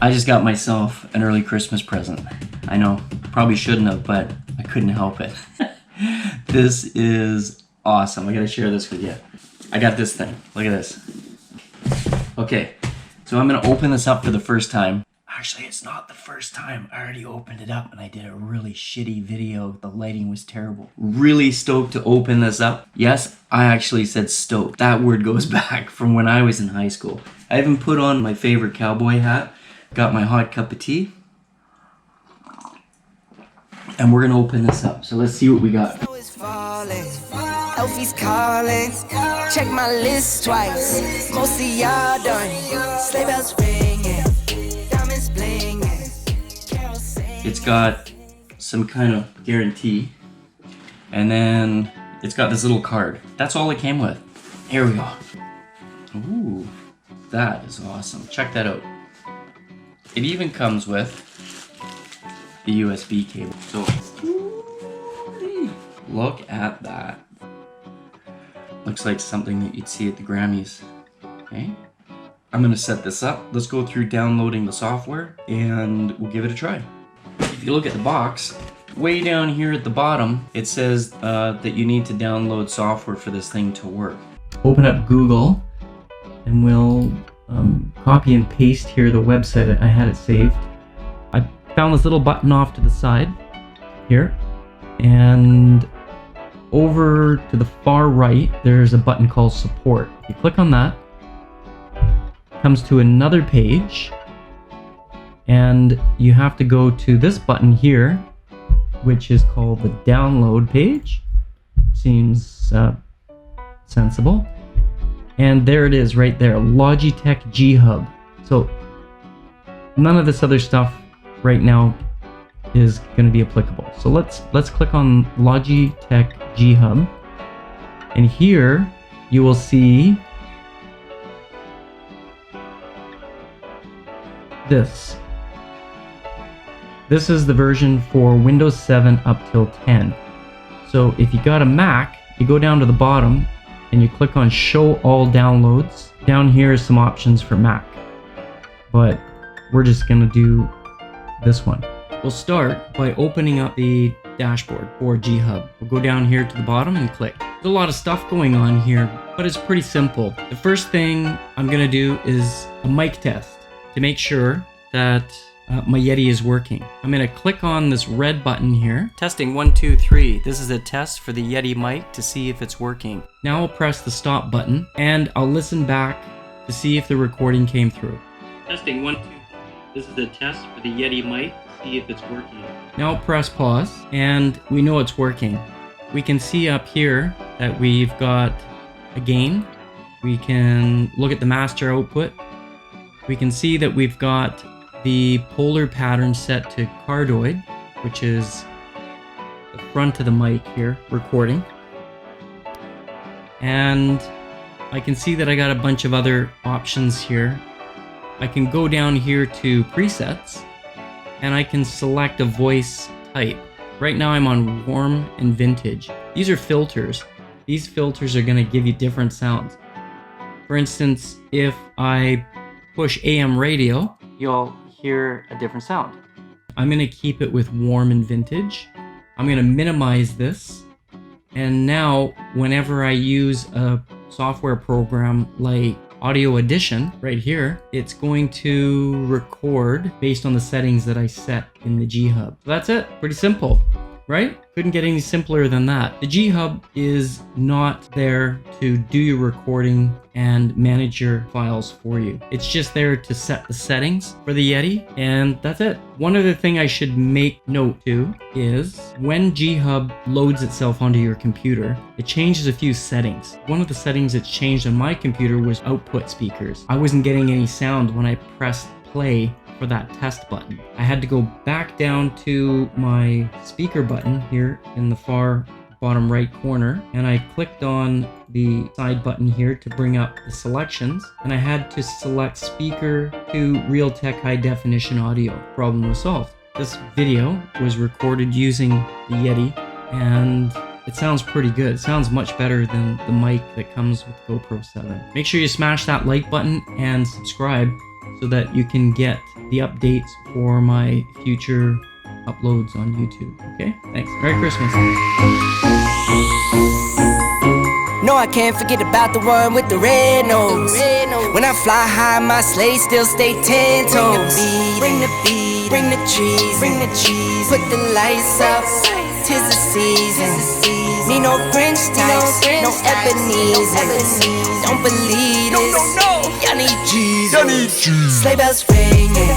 I just got myself an early Christmas present. I know, probably shouldn't have, but I couldn't help it. This is awesome. I gotta share this with you. I got this thing. Look at this. Okay, so I'm gonna open this up for the first time. Actually, it's not the first time. I already opened it up and I did a really shitty video. The lighting was terrible. Really stoked to open this up. Yes, I actually said stoked. That word goes back from when I was in high school. I even put on my favorite cowboy hat. Got my hot cup of tea. And we're gonna open this up. So let's see what we got. Elfie's calling. Check my list twice. Most of y'all done. Sleigh bells ringing. Diamonds blinging. Carols singing. It's got some kind of guarantee. And then it's got this little card. That's all it came with. Here we go. Ooh, that is awesome. Check that out. It even comes with the USB cable. So, look at that. Looks like something that you'd see at the Grammys. Okay, I'm gonna set this up. Let's go through downloading the software and we'll give it a try. If you look at the box, way down here at the bottom, it says that you need to download software for this thing to work. Open up Google and we'll copy and paste here the website. I had it saved. I found this little button off to the side here, and over to the far right there's a button called support. If you click on that, it comes to another page and you have to go to this button here, which is called the download page. Seems sensible. And there it is right there, Logitech G Hub. So none of this other stuff right now is going to be applicable. So let's click on Logitech G Hub. And here you will see this. This is the version for Windows 7 up till 10. So if you got a Mac, you go down to the bottom and you click on show all downloads. Down here is some options for Mac, but we're just gonna do this one. We'll start by opening up the dashboard for G Hub. We'll go down here to the bottom and click. There's a lot of stuff going on here, but it's pretty simple. The first thing I'm gonna do is a mic test to make sure that my Yeti is working. I'm gonna click on this red button here. Testing 1, 2, 3. This is a test for the Yeti mic to see if it's working. Now I'll press the stop button and I'll listen back to see if the recording came through. Testing 1, 2, 3. This is a test for the Yeti mic to see if it's working. Now I'll press pause and we know it's working. We can see up here that we've got a gain. We can look at the master output. We can see that we've got the polar pattern set to cardioid, which is the front of the mic here, recording. And I can see that I got a bunch of other options here. I can go down here to presets, and I can select a voice type. Right now I'm on warm and vintage. These are filters. These filters are gonna give you different sounds. For instance, if I push AM radio, you'll hear a different sound. I'm gonna keep it with warm and vintage. I'm gonna minimize this. And now whenever I use a software program like Audio Edition right here, it's going to record based on the settings that I set in the G Hub. So that's it, pretty simple, right? Couldn't get any simpler than that. The G Hub is not there to do your recording and manage your files for you. It's just there to set the settings for the Yeti, and that's it. One other thing I should make note to is when G Hub loads itself onto your computer, it changes a few settings. One of the settings that's changed on my computer was output speakers. I wasn't getting any sound when I pressed play for that test button. I had to go back down to my speaker button here in the far bottom right corner, and I clicked on the side button here to bring up the selections, and I had to select speaker to Realtek high definition audio. Problem was solved. This video was recorded using the Yeti, and it sounds pretty good. It sounds much better than the mic that comes with GoPro 7. Make sure you smash that like button and subscribe so that you can get the updates for my future uploads on YouTube. Okay? Thanks. Merry Christmas. No, I can't forget about the one with the red nose. When I fly high, my sleigh still stay 10 toes. Bring the beat, bring the cheese, put the lights up, 'tis the season. Need no Grinch types, no Ebenezer. Don't believe this, y'all need Jesus. Sleigh bells ringing,